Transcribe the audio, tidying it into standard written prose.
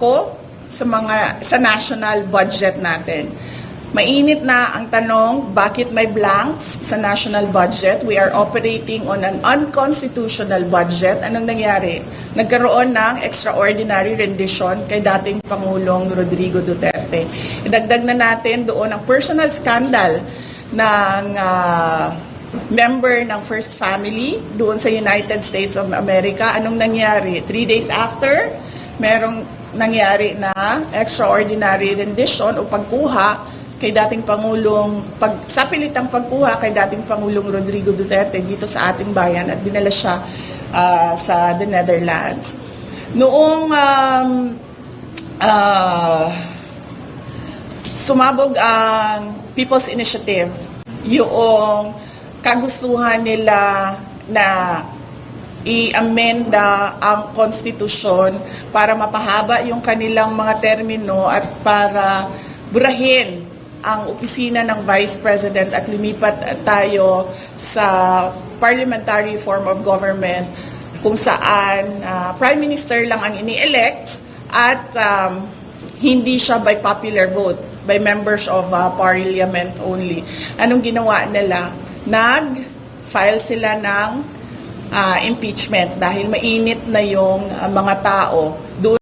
ko sa national budget natin. Mainit na ang tanong, bakit may blanks sa national budget? We are operating on an unconstitutional budget. Anong nangyari? Nagkaroon ng extraordinary rendition kay dating Pangulong Rodrigo Duterte. Idagdag na natin doon ang personal scandal ng member ng First Family doon sa United States of America. Anong nangyari? 3 days after, merong nangyari na extraordinary rendition o pagkuha kay dating Pangulong, sapilitang pagkuha kay dating Pangulong Rodrigo Duterte dito sa ating bayan at dinala siya sa the Netherlands. Noong sumabog ang People's Initiative, yung kagustuhan nila na i-amenda ang konstitusyon para mapahaba yung kanilang mga termino at para burahin ang opisina ng Vice President at lumipat tayo sa parliamentary form of government kung saan Prime Minister lang ang ini-elect at hindi siya by popular vote, by members of parliament only. Anong ginawa nila? Nag-file sila ng impeachment dahil mainit na yung mga tao doon